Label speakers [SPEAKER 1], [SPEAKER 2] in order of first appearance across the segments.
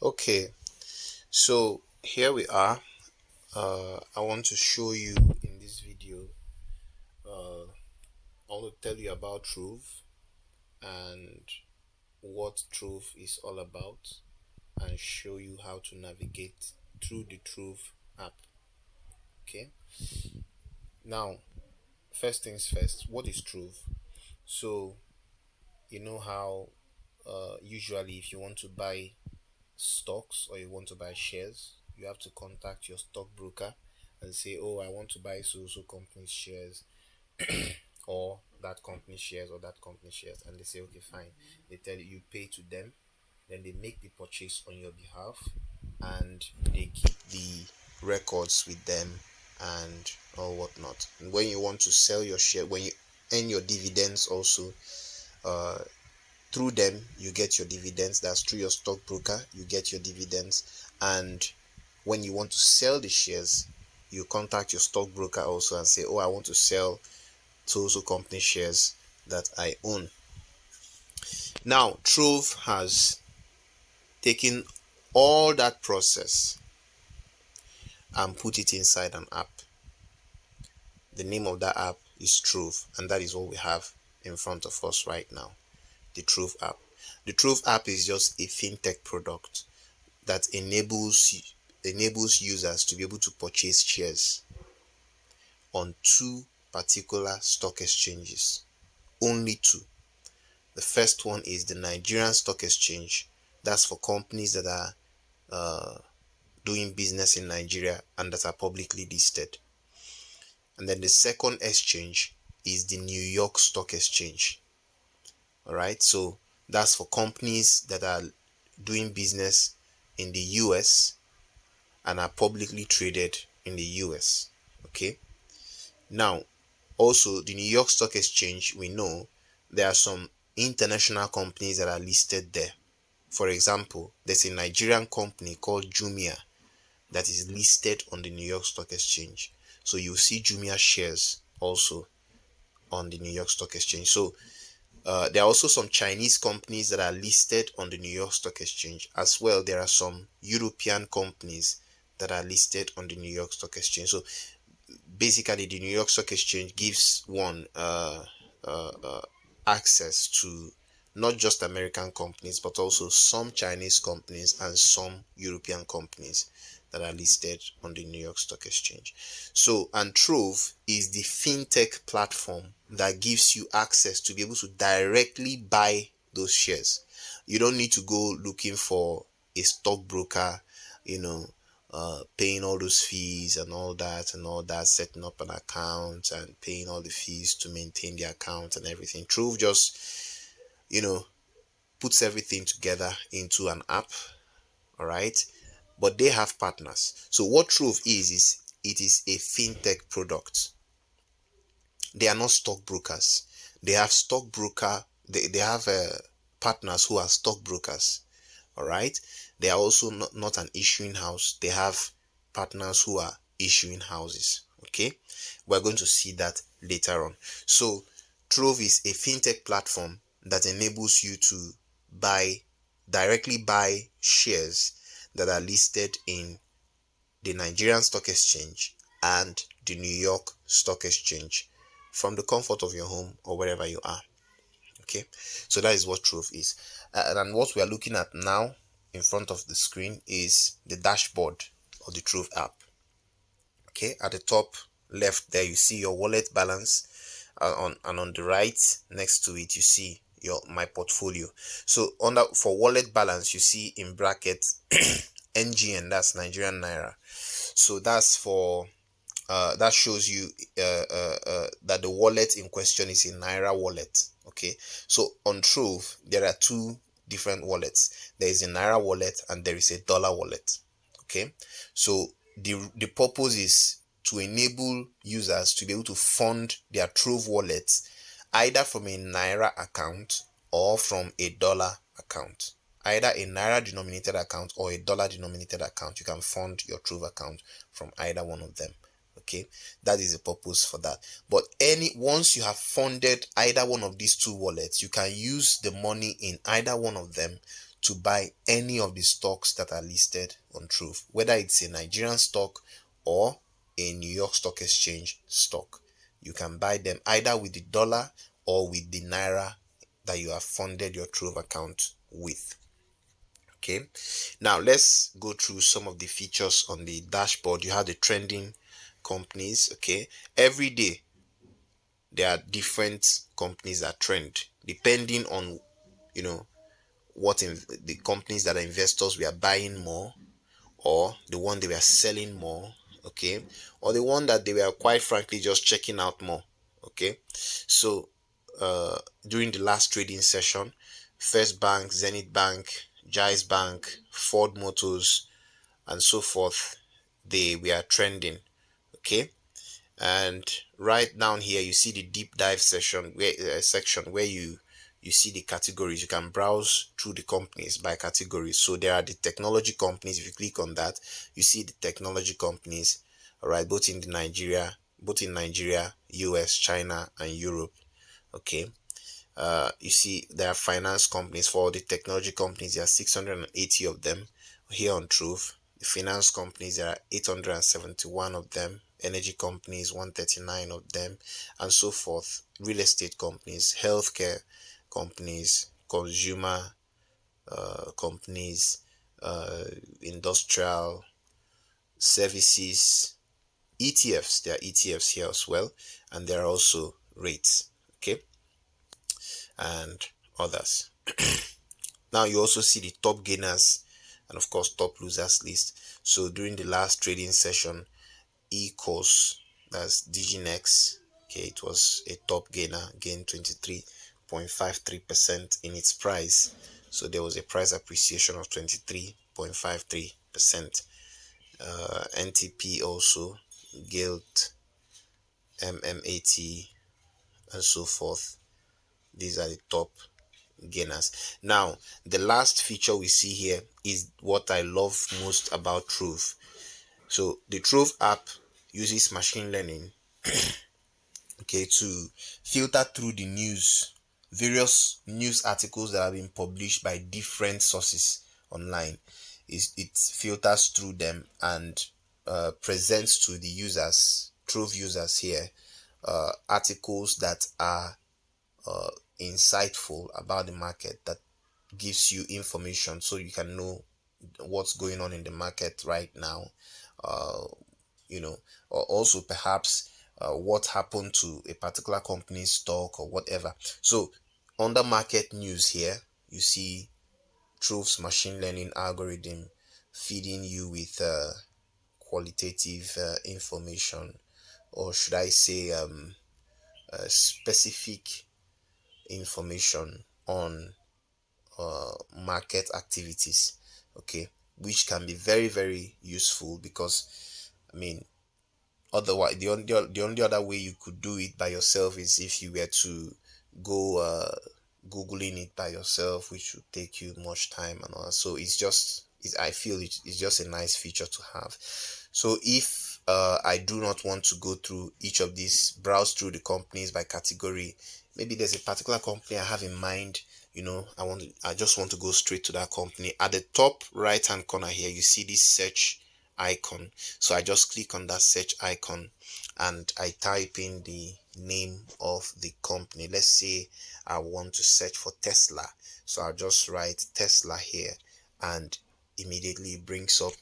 [SPEAKER 1] Okay, so here we are. I want to show you in this video. I want to tell you about Trove and what Trove is all about, and show you how to navigate through the Trove app. Okay, now first things first, what is Trove? So, you know how usually if you want to buy stocks or you want to buy shares, you have to contact your stockbroker and say, oh, I want to buy so company's shares, or that company shares, or that company shares, and they say, okay, fine. They tell you, you pay to them, then they make the purchase on your behalf, and they keep the records with them and or whatnot. And when you want to sell your share, when you earn your dividends also, uh, through them you get your dividends. That's through your stockbroker, you get your dividends. And when you want to sell the shares, you contact your stockbroker also and say, oh, I want to sell so company shares that I own. Now Trove has taken all that process and put it inside an app. The name of that app is Trove, and that is what we have in front of us right now, the Trove app. The Trove app is just a fintech product that enables users to be able to purchase shares on two particular stock exchanges. Only two. The first one is the Nigerian Stock Exchange. That's for companies that are doing business in Nigeria and that are publicly listed. And then the second exchange is the New York Stock Exchange. All right, so that's for companies that are doing business in the US and are publicly traded in the US. Okay, now also the New York Stock Exchange, we know there are some international companies that are listed there. For example, there's a Nigerian company called Jumia that is listed on the New York Stock Exchange. So you'll see Jumia shares also on the New York Stock Exchange. So there are also some Chinese companies that are listed on the New York Stock Exchange. As well, there are some European companies that are listed on the New York Stock Exchange. So basically, the New York Stock Exchange gives one access to not just American companies, but also some Chinese companies and some European companies that are listed on the New York Stock Exchange. So, and Trove is the fintech platform that gives you access to be able to directly buy those shares. You don't need to go looking for a stockbroker, you know, paying all those fees and all that, setting up an account and paying all the fees to maintain the account and everything. Trove just, you know, puts everything together into an app. All right, but they have partners. So what Trove is it is a fintech product. They are not stockbrokers. They have stockbroker. They have partners who are stockbrokers. All right, they are also not an issuing house. They have partners who are issuing houses. Okay, we're going to see that later on. So Trove is a fintech platform that enables you to directly buy shares that are listed in the Nigerian Stock Exchange and the New York Stock Exchange from the comfort of your home or wherever you are. Okay, so that is what Trove is. And what we are looking at now in front of the screen is the dashboard of the Trove app. Okay, at the top left there you see your wallet balance, on the right next to it you see your my portfolio. So under for wallet balance you see in brackets NGN, that's Nigerian Naira. So that's for that shows you that the wallet in question is a Naira wallet. Okay, so on Trove there are two different wallets. There is a Naira wallet and there is a dollar wallet. Okay, so the purpose is to enable users to be able to fund their Trove wallets either from a Naira account or from a dollar account. Either a Naira denominated account or a dollar denominated account. You can fund your Trove account from either one of them. Okay, that is the purpose for that. But once you have funded either one of these two wallets, you can use the money in either one of them to buy any of the stocks that are listed on Trove, whether it's a Nigerian stock or a New York Stock Exchange stock. You can buy them either with the dollar or with the naira that you have funded your Trove account with. Okay, now let's go through some of the features on the dashboard. You have the trending companies. Okay, every day there are different companies that trend depending on, you know, what in the companies that are investors we are buying more, or the one they were selling more, okay, or the one that they were quite frankly just checking out more. Okay, so during the last trading session, First Bank, Zenith Bank, Jais Bank, Ford Motors, and so forth, they were trending. Okay, and right down here you see the deep dive section where you see the categories. You can browse through the companies by categories. So there are the technology companies. If you click on that, you see the technology companies, all right, both in Nigeria, US, China, and Europe. Okay, you see there are finance companies. For the technology companies, there are 680 of them here on Trove. The finance companies, there are 871 of them. Energy companies, 139 of them, and so forth. Real estate companies, healthcare companies, consumer companies, industrial services, ETFs. There are ETFs here as well, and there are also rates. Okay, and others. Now you also see the top gainers and of course top losers list. So during the last trading session, Ecos, that's Diginex, okay, it was a top gainer, gained 23.53% in its price. So there was a price appreciation of 23.53%. NTP also, Guild, MMAT, and so forth. These are the top gainers. Now, the last feature we see here is what I love most about Trove. So the Trove app uses machine learning, okay, to filter through the various news articles that have been published by different sources online. It filters through them and presents to the users, Trove users here, articles that are insightful about the market, that gives you information so you can know what's going on in the market right now, uh, or also perhaps what happened to a particular company's stock or whatever. So under market news here, you see Trove's machine learning algorithm feeding you with qualitative information, or should I say specific information on market activities, okay, which can be very very useful. Because I mean, otherwise the only other way you could do it by yourself is if you were to go googling it by yourself, which would take you much time and all. So I feel it's just a nice feature to have. So if I do not want to go through each of these, browse through the companies by category, maybe there's a particular company I have in mind, I just want to go straight to that company. At the top right hand corner here, you see this search icon. So I just click on that search icon and I type in the name of the company. Let's say I want to search for Tesla, so I'll just write Tesla here, and immediately it brings up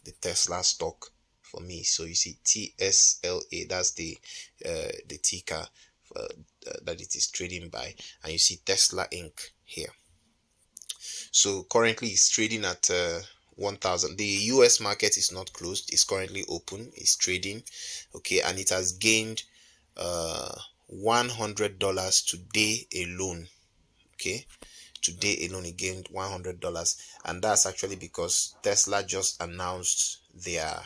[SPEAKER 1] the Tesla stock for me. So you see TSLA, that's the ticker that it is trading by, and you see Tesla Inc. here. So currently it's trading at 1000. The US market is not closed, it's currently open, it's trading, okay, and it has gained $100 today alone. Okay, today alone it gained $100, and that's actually because Tesla just announced their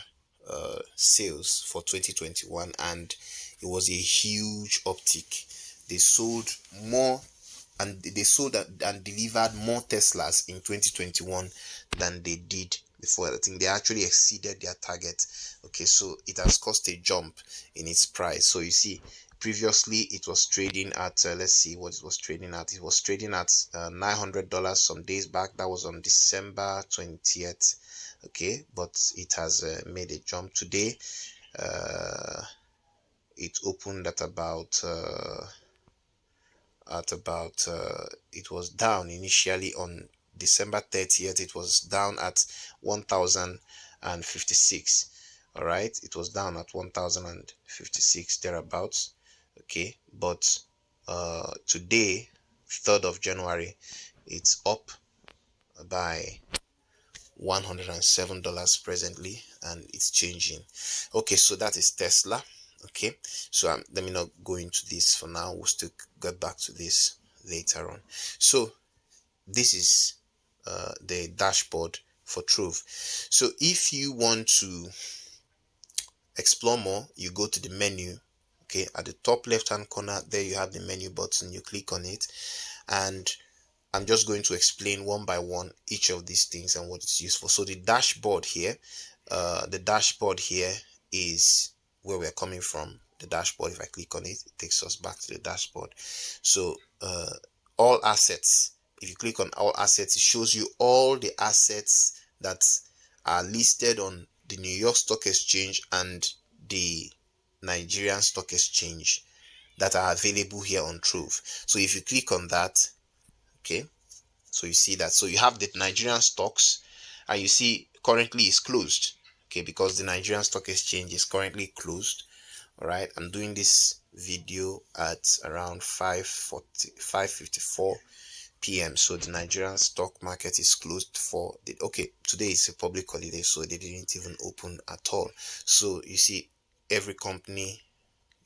[SPEAKER 1] sales for 2021, and it was a huge uptick. They sold more, and they sold and delivered more Teslas in 2021 than they did before. I think they actually exceeded their target. Okay, so it has caused a jump in its price. So you see, previously it was trading at let's see what it was trading at. It was trading at $900 some days back. That was on December 20th. Okay, but it has made a jump today. It opened at about it was down initially on December 30th. It was down at 1056. All right, it was down at 1056 thereabouts. Okay, but today, 3rd of January, it's up by $107 presently, and it's changing. Okay, so that is Tesla. Okay, so let me not go into this for now. We'll still get back to this later on. So this is the dashboard for Trove. So if you want to explore more, you go to the menu. Okay, at the top left hand corner there you have the menu button. You click on it, and I'm just going to explain one by one each of these things and what it's used for. So the dashboard here is where we're coming from. The dashboard, if I click on it, it takes us back to the dashboard. So all assets, if you click on all assets, it shows you all the assets that are listed on the New York Stock Exchange and the Nigerian Stock Exchange that are available here on Trove. So if you click on that, okay, so you see that. So you have the Nigerian stocks, and you see currently it's closed. Okay, because the Nigerian Stock Exchange is currently closed. All right, I'm doing this video at around 5:54 p.m. So the Nigerian stock market is closed for the, okay, today is a public holiday, so they didn't even open at all. So you see every company,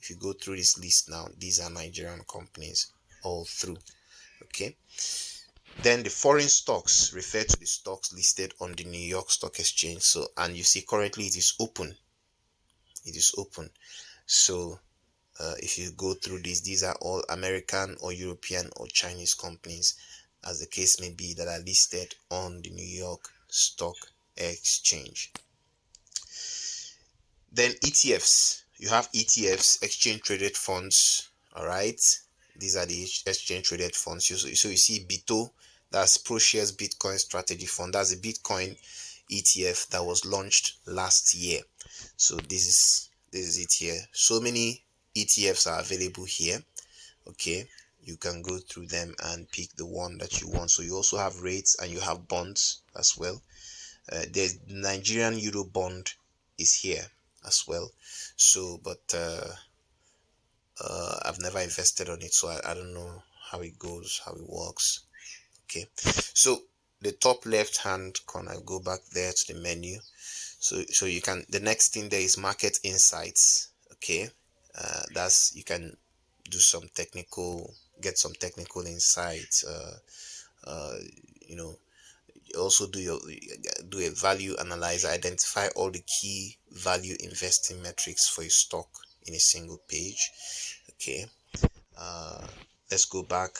[SPEAKER 1] if you go through this list now, these are Nigerian companies all through. Okay, then the foreign stocks refer to the stocks listed on the New York Stock Exchange. So, and you see currently it is open. It is open. So if you go through these are all American or European or Chinese companies, as the case may be, that are listed on the New York Stock Exchange. Then ETFs. You have ETFs, exchange traded funds. All right, these are the exchange traded funds. So you see BITO, that's ProShares Bitcoin Strategy Fund. That's a Bitcoin ETF that was launched last year. So this is it here. So many ETFs are available here. Okay, you can go through them and pick the one that you want. So you also have rates and you have bonds as well. There's Nigerian Euro bond is here as well. So but I've never invested on it, so I don't know how it goes, how it works. Okay, so the top left hand corner, go back there to the menu. So you can, the next thing there is market insights. Okay, that's, you can do some technical, get some technical insights. You know, also do a value analyzer, identify all the key value investing metrics for a stock in a single page. Okay, let's go back.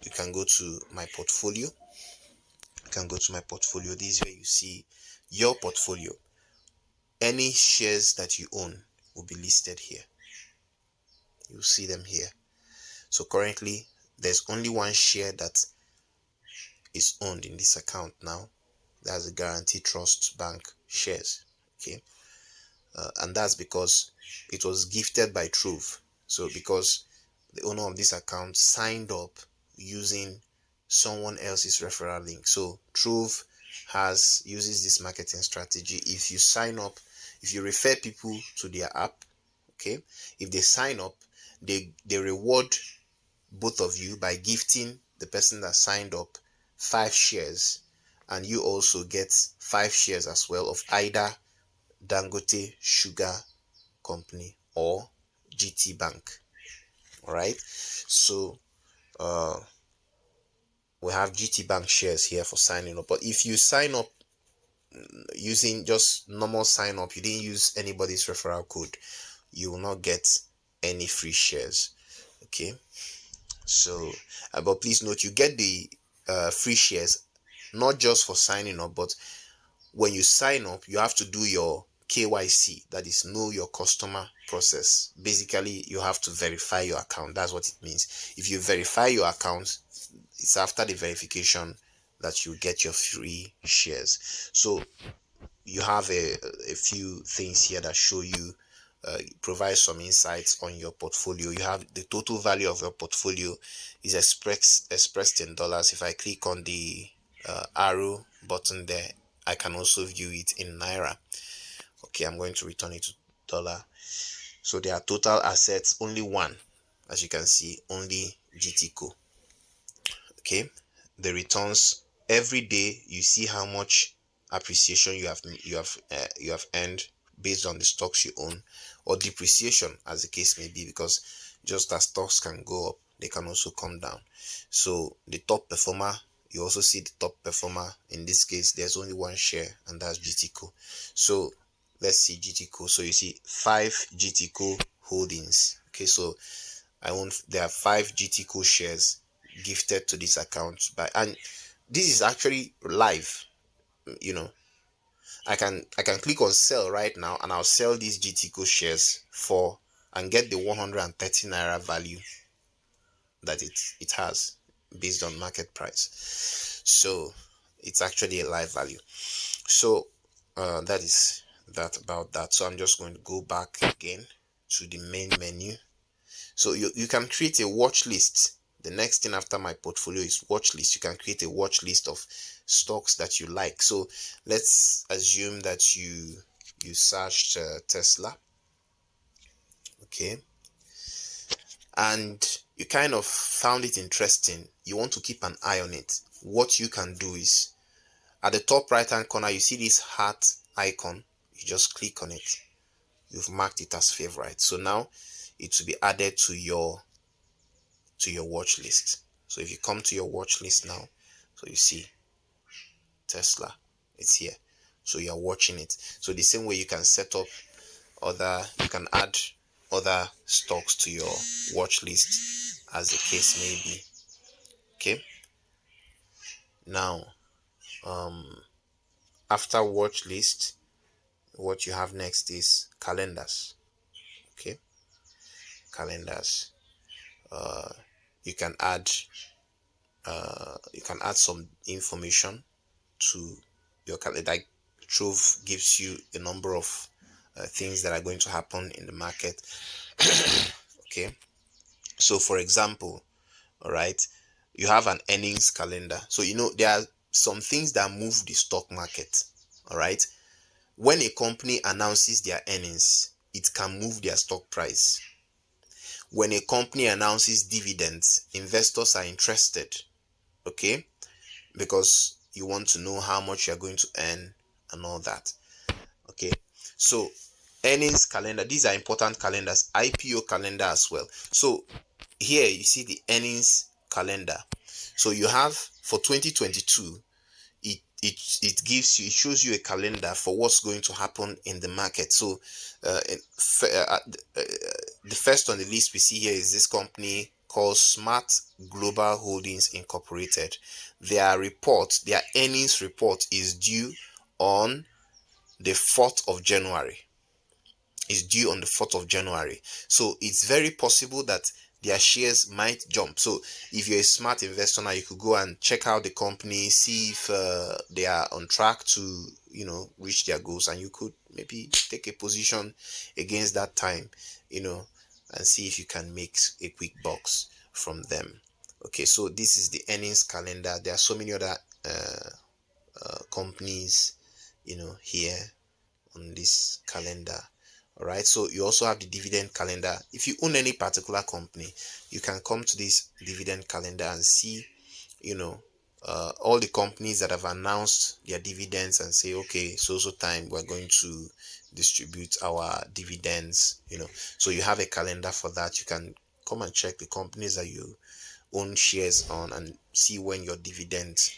[SPEAKER 1] You can go to my portfolio. You can go to my portfolio. This is where you see your portfolio. Any shares that you own will be listed here. You'll see them here. So currently there's only one share that is owned in this account now. That's the Guarantee Trust Bank shares. Okay, and that's because it was gifted by Trove. So because the owner of this account signed up using someone else's referral link. So Trove uses this marketing strategy. If you sign up, if you refer people to their app, okay, if they sign up, they reward both of you by gifting the person that signed up 5 shares, and you also get 5 shares as well of either Dangote Sugar Company or GT Bank. All right, so we have GT Bank shares here for signing up. But if you sign up using just normal sign up, you didn't use anybody's referral code, you will not get any free shares. Okay, so but please note, you get the free shares not just for signing up, but when you sign up, you have to do your KYC, that is know your customer process. Basically, you have to verify your account. That's what it means. If you verify your account, it's after the verification that you get your free shares. So you have a few things here that show you provide some insights on your portfolio. You have the total value of your portfolio is expressed in dollars. If I click on the arrow button there, I can also view it in naira. Okay, I'm going to return it to dollar. So there are total assets, only one, as you can see, only GTCO. Okay, the returns every day, you see how much appreciation you have earned based on the stocks you own, or depreciation as the case may be, because just as stocks can go up, they can also come down. So the top performer, you also see the top performer. In this case, there's only one share, and that's GTCO. So let's see GTCO. So you see 5 GTCO holdings. Okay, so there are 5 GTCO shares gifted to this account and this is actually live. I can click on sell right now, and I'll sell these GTCO shares for and get the 130 naira value that it has based on market price. So it's actually a live value. So that is that about that. So I'm just going to go back again to the main menu. So you can create a watch list. The next thing after my portfolio is watch list. You can create a watch list of stocks that you like. So let's assume that you searched Tesla, okay, and you kind of found it interesting. You want to keep an eye on it. What you can do is, at the top right hand corner, you see this heart icon. You just click on it. You've marked it as favorite. So now it will be added to your watch list. So if you come to your watch list now, so you see Tesla, it's here. So you're watching it. So the same way you can set up you can add other stocks to your watch list as the case may be. Okay. Now, after watch list, what you have next is calendars. Okay. Calendars. You can add some information to your calendar. Like Trove gives you a number of things that are going to happen in the market. Okay, so for example, all right, you have an earnings calendar. So there are some things that move the stock market. All right, when a company announces their earnings, it can move their stock price. When a company announces dividends, investors are interested. Okay, because you want to know how much you're going to earn and all that. Okay, so earnings calendar, these are important calendars. Ipo calendar as well. So here you see the earnings calendar. So you have for 2022, it shows you a calendar for what's going to happen in the market. So the first on the list we see here is this company called Smart Global Holdings Incorporated. Their earnings report is due on the 4th of January. Is due on the 4th of January. So it's very possible that their shares might jump. So if you're a smart investor now, you could go and check out the company, see if they are on track to reach their goals, and you could maybe take a position against that time, and see if you can make a quick bucks from them. Okay, so this is the earnings calendar. There are so many other companies here on this calendar. All right, so you also have the dividend calendar. If you own any particular company, you can come to this dividend calendar and see all the companies that have announced their dividends, and say, okay, so time we're going to distribute our dividends. So you have a calendar for that. You can come and check the companies that you own shares on and see when your dividends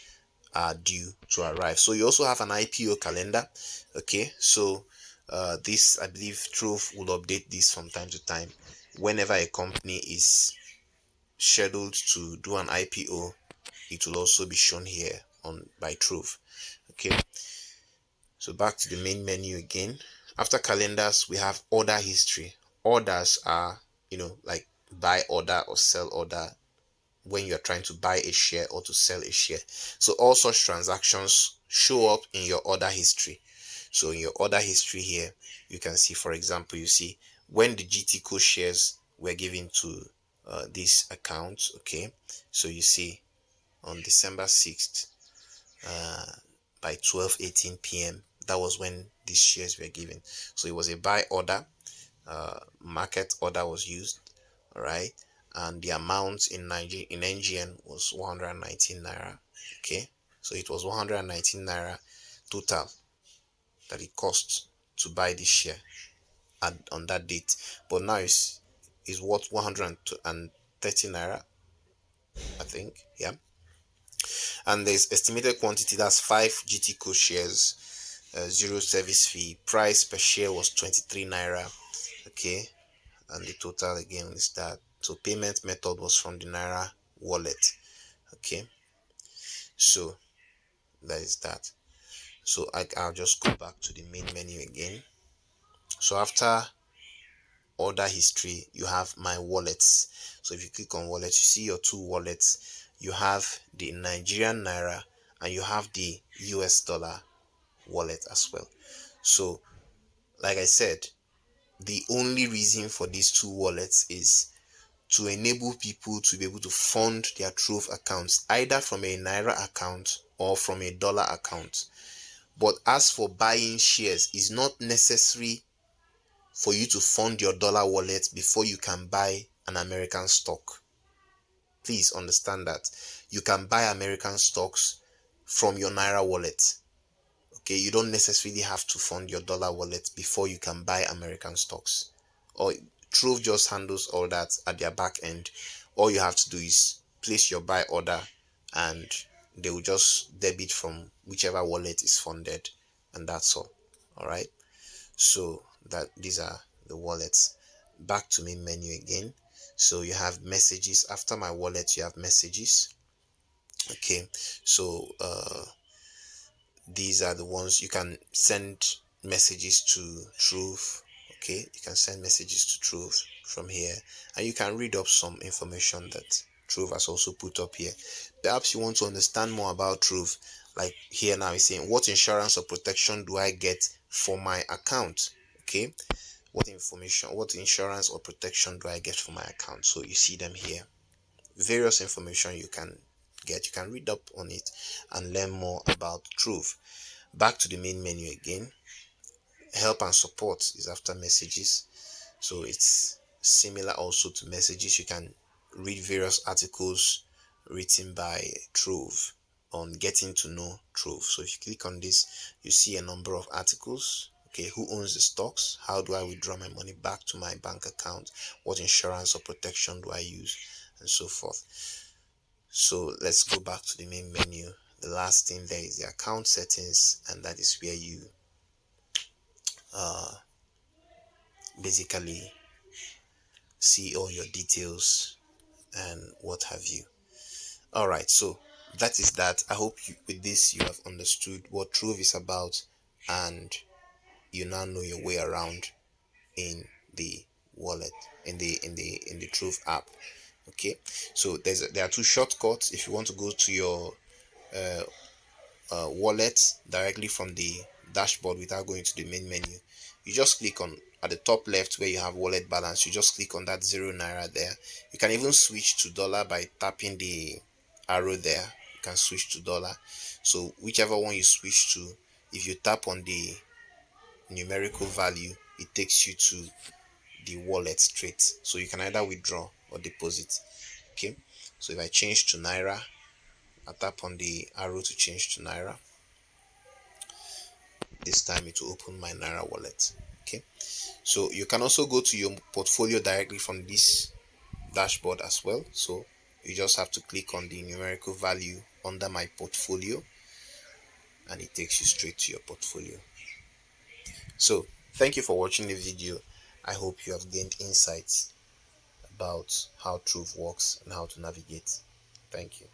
[SPEAKER 1] are due to arrive. So you also have an IPO calendar. Okay, so this, I believe Trove will update this from time to time. Whenever a company is scheduled to do an IPO, it will also be shown here by Trove. Okay, so back to the main menu again. After calendars, we have order history. Orders are, like buy order or sell order, when you're trying to buy a share or to sell a share. So all such transactions show up in your order history. So in your order history here, you can see, for example, you see when the GT shares were given to this account. Okay, so you see on December 6th, by 12:18 p.m., that was when these shares were given. So it was a buy order, market order was used, all right, and the amount in Nigerian was 119 naira. Okay, so it was 119 naira total that it cost to buy this share on that date, but now is worth 130 naira, I think. Yeah, and there's estimated quantity, that's 5 GT code shares, zero service fee. Price per share was 23 naira. Okay, and the total again is that. So payment method was from the Naira wallet. Okay, so that is that. So I'll just go back to the main menu again. So after order history, you have my wallets. So if you click on wallet, you see your two wallets. You have the Nigerian naira and you have the US dollar wallet as well. So like I said, the only reason for these two wallets is to enable people to be able to fund their Trove accounts either from a Naira account or from a dollar account. But as for buying shares, it's not necessary for you to fund your dollar wallet before you can buy an American stock. Please understand that you can buy American stocks from your Naira wallet. Okay, you don't necessarily have to fund your dollar wallet before you can buy American stocks. Or Trove just handles all that at their back end. All you have to do is place your buy order and they will just debit from whichever wallet is funded, and that's all. All right, so that these are the wallets. Back to main menu again. So you have messages. After my wallet, you have messages. Okay, so these are the ones you can send messages to Trove. Okay, you can send messages to Trove from here, and you can read up some information that Trove has also put up here. Perhaps you want to understand more about Trove. Like here now, it's saying, what insurance or protection do I get for my account? Okay, what insurance or protection do I get for my account? So you see them here. Various information you can get. You can read up on it and learn more about Trove. Back to the main menu again. Help and support is after messages, so it's similar also to messages. You can read various articles written by Trove on getting to know Trove. So if you click on this, you see a number of articles. Okay, who owns the stocks? How do I withdraw my money back to my bank account? What insurance or protection do I use? And so forth. So let's go back to the main menu. The last thing there is the account settings, and that is where you basically see all your details and what have you. All right, so that is that. I hope with this you have understood what Trove is about, and you now know your way around in the wallet, in the Trove app. Okay, so there are two shortcuts if you want to go to your wallet directly from the dashboard without going to the main menu. You just click on at the top left where you have wallet balance. You just click on that 0 naira there. You can even switch to dollar by tapping the arrow there. You can switch to dollar. So whichever one you switch to, if you tap on the numerical value, it takes you to the wallet straight. So you can either withdraw or deposit. Okay, so if I change to naira, I tap on the arrow to change to naira. This time it will open my Naira wallet. Okay, so you can also go to your portfolio directly from this dashboard as well. So you just have to click on the numerical value under my portfolio and it takes you straight to your portfolio. So thank you for watching the video. I hope you have gained insights about how Trove works and how to navigate. Thank you.